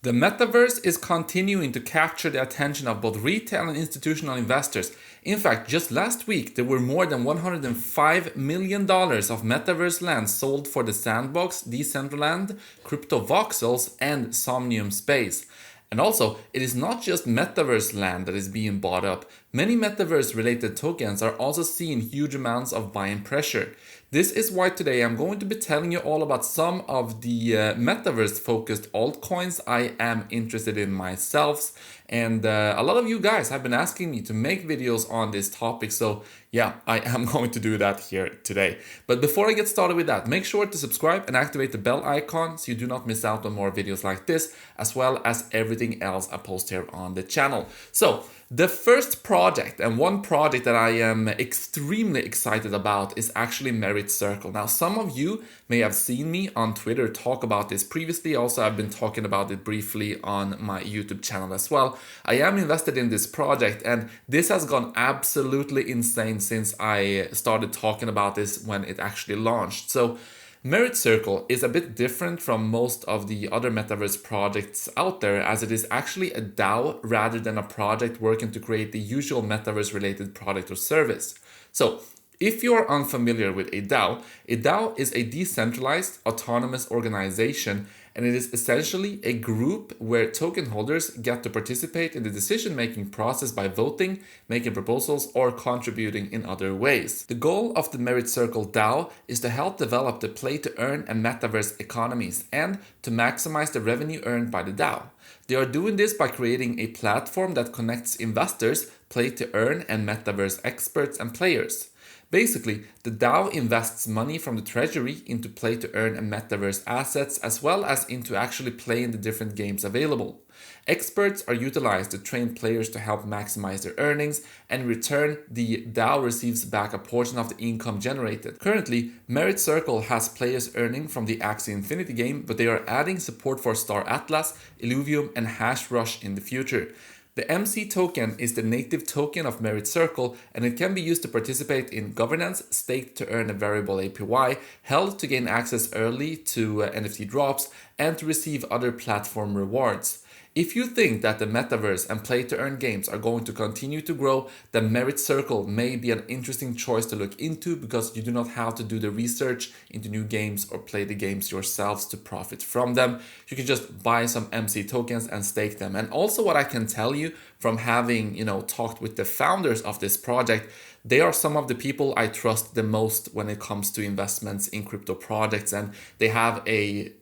The metaverse is continuing to capture the attention of both retail and institutional investors. In fact, just last week, there were more than $105 million of metaverse land sold for the Sandbox, Decentraland, Crypto Voxels, and Somnium Space. And also, it is not just metaverse land that is being bought up. Many metaverse related tokens are also seeing huge amounts of buying pressure. This is why today I'm going to be telling you all about some of the metaverse focused altcoins I am interested in myself. And a lot of you guys have been asking me to make videos on this topic. So yeah, I am going to do that here today. But before I get started with that, make sure to subscribe and activate the bell icon so you do not miss out on more videos like this, as well as everything else I post here on the channel. So the first project, and one project that I am extremely excited about, is actually Merit Circle. Now, some of you may have seen me on Twitter talk about this previously. Also, I've been talking about it briefly on my YouTube channel as well. I am invested in this project, and this has gone absolutely insane since I started talking about this when it actually launched. So Merit Circle is a bit different from most of the other metaverse projects out there, as it is actually a DAO rather than a project working to create the usual metaverse related product or service. So if you are unfamiliar with a DAO is a decentralized autonomous organization, and it is essentially a group where token holders get to participate in the decision-making process by voting, making proposals, or contributing in other ways. The goal of the Merit Circle DAO is to help develop the play-to-earn and metaverse economies and to maximize the revenue earned by the DAO. They are doing this by creating a platform that connects investors, play-to-earn, and metaverse experts and players. Basically, the DAO invests money from the treasury into play-to-earn and metaverse assets, as well as into actually playing the different games available. Experts are utilized to train players to help maximize their earnings, and in return, the DAO receives back a portion of the income generated. Currently, Merit Circle has players earning from the Axie Infinity game, but they are adding support for Star Atlas, Illuvium, and Hash Rush in the future. The MC token is the native token of Merit Circle, and it can be used to participate in governance, staked to earn a variable APY, held to gain access early to NFT drops, and to receive other platform rewards. If you think that the metaverse and play-to-earn games are going to continue to grow, then Merit Circle may be an interesting choice to look into, because you do not have to do the research into new games or play the games yourselves to profit from them. You can just buy some MC tokens and stake them. And also, what I can tell you from having, talked with the founders of this project, they are some of the people I trust the most when it comes to investments in crypto projects, and they have a,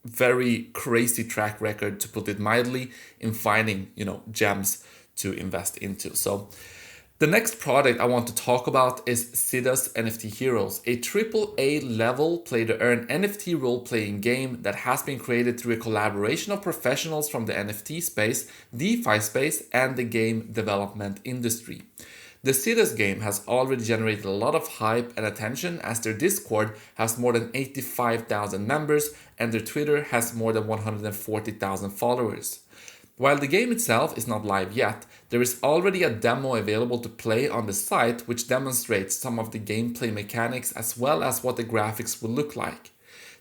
very crazy track record, to put it mildly, in finding, gems to invest into. So the next product I want to talk about is Siddhas NFT Heroes, a AAA level play-to-earn NFT role-playing game that has been created through a collaboration of professionals from the NFT space, DeFi space, and the game development industry. The Siddhas game has already generated a lot of hype and attention, as their Discord has more than 85,000 members and their Twitter has more than 140,000 followers. While the game itself is not live yet, there is already a demo available to play on the site, which demonstrates some of the gameplay mechanics as well as what the graphics will look like.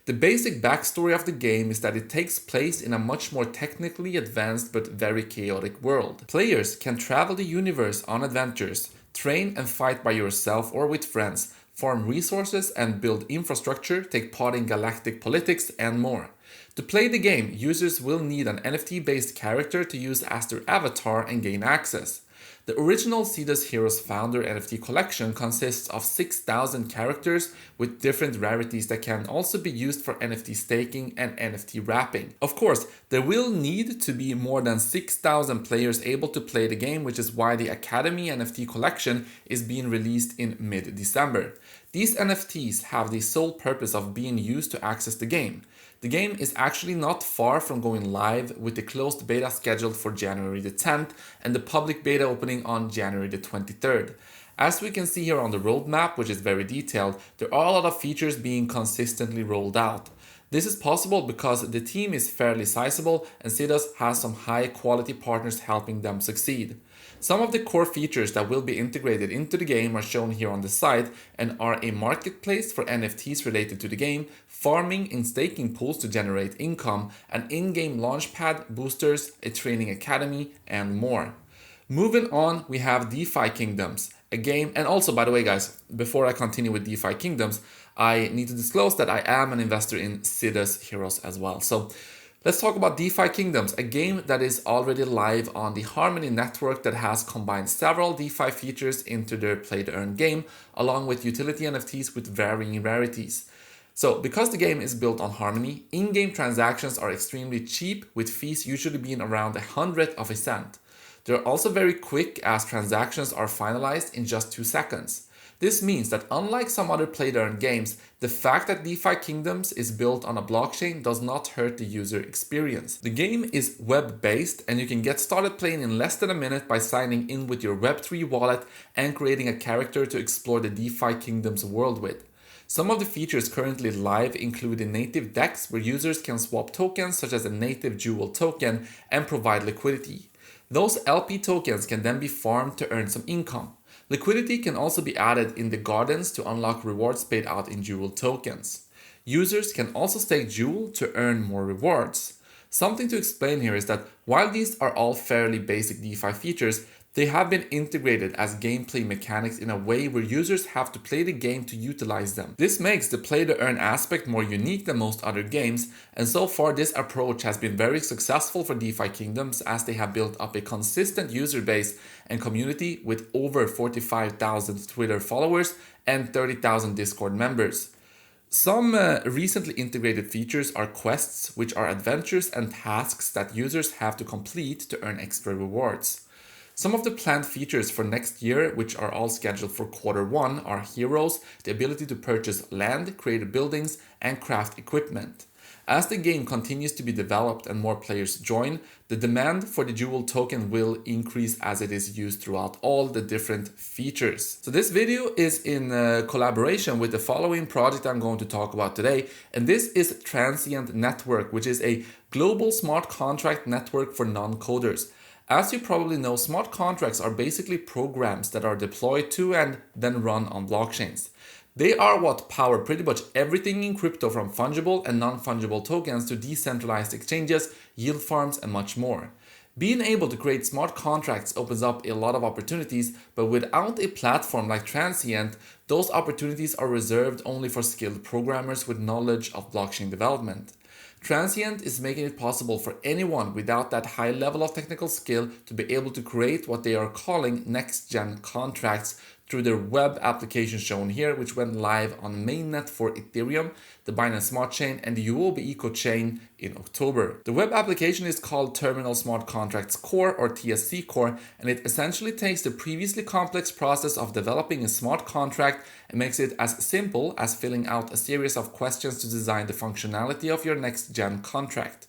The basic backstory of the game is that it takes place in a much more technically advanced but very chaotic world. Players can travel the universe on adventures, train and fight by yourself or with friends, farm resources and build infrastructure, take part in galactic politics, and more. To play the game, users will need an NFT-based character to use as their avatar and gain access. The original Siddhas Heroes Founder NFT collection consists of 6,000 characters with different rarities that can also be used for NFT staking and NFT wrapping. Of course, there will need to be more than 6,000 players able to play the game, which is why the Academy NFT collection is being released in mid-December. These NFTs have the sole purpose of being used to access the game. The game is actually not far from going live, with the closed beta scheduled for January the 10th and the public beta opening on January the 23rd. As we can see here on the roadmap, which is very detailed, there are a lot of features being consistently rolled out. This is possible because the team is fairly sizable and Siddhas has some high quality partners helping them succeed. Some of the core features that will be integrated into the game are shown here on the site and are a marketplace for NFTs related to the game, farming and staking pools to generate income, an in-game launchpad, boosters, a training academy, and more. Moving on, we have DeFi Kingdoms, a game, and also by the way guys, before I continue with DeFi Kingdoms, I need to disclose that I am an investor in Siddhas Heroes as well. So let's talk about DeFi Kingdoms, a game that is already live on the Harmony network that has combined several DeFi features into their play-to-earn game, along with utility NFTs with varying rarities. So because the game is built on Harmony, in-game transactions are extremely cheap, with fees usually being around 100th of a cent. They're also very quick as transactions are finalized in just 2 seconds. This means that unlike some other play-to-earn games, the fact that DeFi Kingdoms is built on a blockchain does not hurt the user experience. The game is web-based and you can get started playing in less than a minute by signing in with your Web3 wallet and creating a character to explore the DeFi Kingdoms world with. Some of the features currently live include a native DEX where users can swap tokens such as a native jewel token and provide liquidity. Those LP tokens can then be farmed to earn some income. Liquidity can also be added in the gardens to unlock rewards paid out in jewel tokens. Users can also stake jewel to earn more rewards. Something to explain here is that while these are all fairly basic DeFi features, they have been integrated as gameplay mechanics in a way where users have to play the game to utilize them. This makes the play-to-earn aspect more unique than most other games, and so far this approach has been very successful for DeFi Kingdoms as they have built up a consistent user base and community with over 45,000 Twitter followers and 30,000 Discord members. Some recently integrated features are quests, which are adventures and tasks that users have to complete to earn extra rewards. Some of the planned features for next year, which are all scheduled for Q1, are heroes, the ability to purchase land, create buildings, and craft equipment. As the game continues to be developed and more players join, the demand for the jewel token will increase as it is used throughout all the different features. So this video is in collaboration with the following project I'm going to talk about today, and this is Transient Network, which is a global smart contract network for non-coders. As you probably know, smart contracts are basically programs that are deployed to and then run on blockchains. They are what power pretty much everything in crypto, from fungible and non-fungible tokens to decentralized exchanges, yield farms, and much more. Being able to create smart contracts opens up a lot of opportunities, but without a platform like Transient, those opportunities are reserved only for skilled programmers with knowledge of blockchain development. Transient is making it possible for anyone without that high level of technical skill to be able to create what they are calling next-gen contracts through their web application shown here, which went live on mainnet for Ethereum, the Binance Smart Chain, and the UOB Eco Chain in October. The web application is called Terminal Smart Contracts Core, or TSC Core, and it essentially takes the previously complex process of developing a smart contract and makes it as simple as filling out a series of questions to design the functionality of your next-gen contract.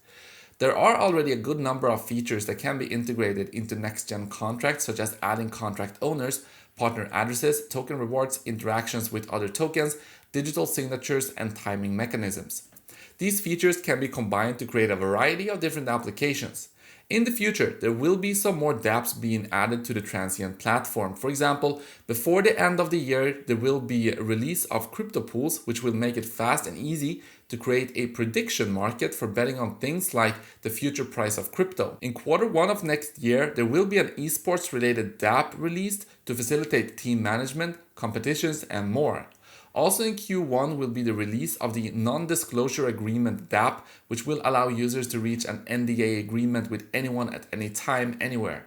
There are already a good number of features that can be integrated into next-gen contracts, such as adding contract owners, partner addresses, token rewards, interactions with other tokens, digital signatures, and timing mechanisms. These features can be combined to create a variety of different applications. In the future, there will be some more dApps being added to the Transient platform. For example, before the end of the year, there will be a release of crypto pools, which will make it fast and easy to create a prediction market for betting on things like the future price of crypto. In Q1 of next year, there will be an esports related dApp released to facilitate team management, competitions, and more. Also in Q1 will be the release of the non-disclosure agreement dApp, which will allow users to reach an NDA agreement with anyone at any time, anywhere.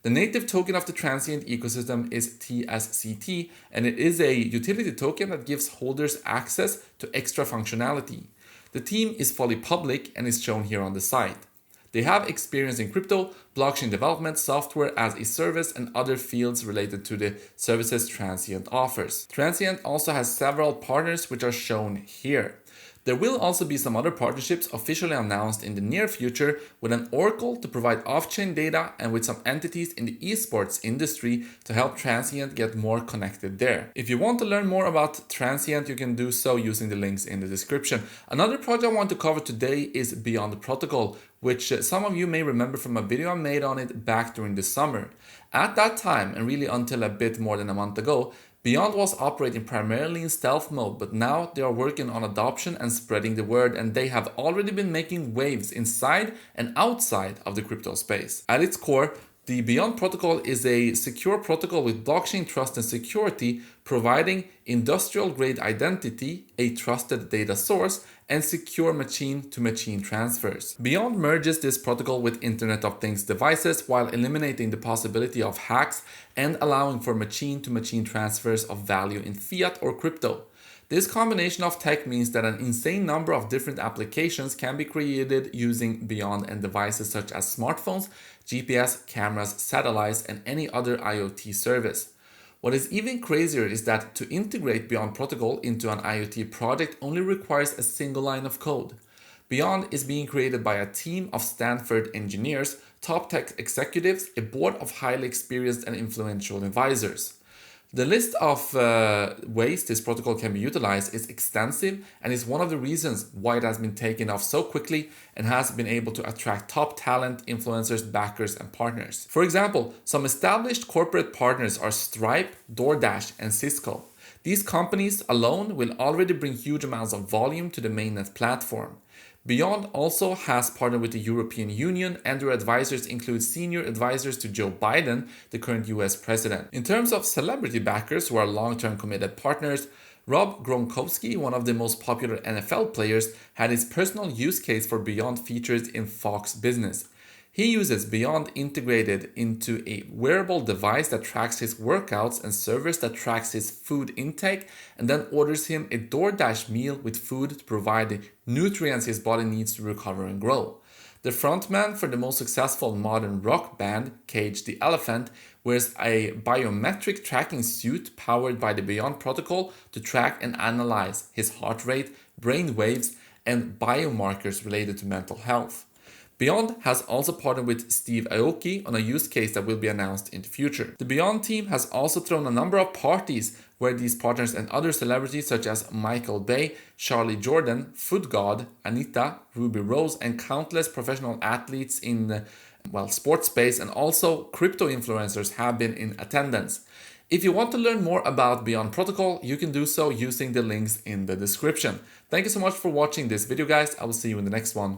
The native token of the Transient ecosystem is TSCT, and it is a utility token that gives holders access to extra functionality. The team is fully public and is shown here on the site. They have experience in crypto, blockchain development, software as a service, and other fields related to the services Transient offers. Transient also has several partners which are shown here. There will also be some other partnerships officially announced in the near future with an Oracle to provide off-chain data and with some entities in the esports industry to help Transient get more connected there. If you want to learn more about Transient, you can do so using the links in the description. Another project I want to cover today is Beyond Protocol, which some of you may remember from a video I made on it back during the summer. At that time, and really until a bit more than a month ago, Beyond was operating primarily in stealth mode, but now they are working on adoption and spreading the word, and they have already been making waves inside and outside of the crypto space. At its core, the Beyond protocol is a secure protocol with blockchain trust and security, providing industrial-grade identity, a trusted data source, and secure machine-to-machine transfers. Beyond merges this protocol with Internet of Things devices while eliminating the possibility of hacks and allowing for machine-to-machine transfers of value in fiat or crypto. This combination of tech means that an insane number of different applications can be created using Beyond and devices such as smartphones, GPS, cameras, satellites, and any other IoT service. What is even crazier is that to integrate Beyond Protocol into an IoT project only requires a single line of code. Beyond is being created by a team of Stanford engineers, top tech executives, a board of highly experienced and influential advisors. The list of ways this protocol can be utilized is extensive and is one of the reasons why it has been taken off so quickly and has been able to attract top talent, influencers, backers, and partners. For example, some established corporate partners are Stripe, DoorDash, and Cisco. These companies alone will already bring huge amounts of volume to the mainnet platform. Beyond also has partnered with the European Union, and their advisors include senior advisors to Joe Biden, the current US president. In terms of celebrity backers who are long-term committed partners, Rob Gronkowski, one of the most popular NFL players, had his personal use case for Beyond features in Fox Business. He uses Beyond integrated into a wearable device that tracks his workouts and servers that tracks his food intake, and then orders him a DoorDash meal with food to provide the nutrients his body needs to recover and grow. The frontman for the most successful modern rock band, Cage the Elephant, wears a biometric tracking suit powered by the Beyond protocol to track and analyze his heart rate, brain waves, and biomarkers related to mental health. Beyond has also partnered with Steve Aoki on a use case that will be announced in the future. The Beyond team has also thrown a number of parties where these partners and other celebrities such as Michael Bay, Charlie Jordan, Food God, Anita, Ruby Rose, and countless professional athletes in the sports space and also crypto influencers have been in attendance. If you want to learn more about Beyond Protocol, you can do so using the links in the description. Thank you so much for watching this video, guys. I will see you in the next one.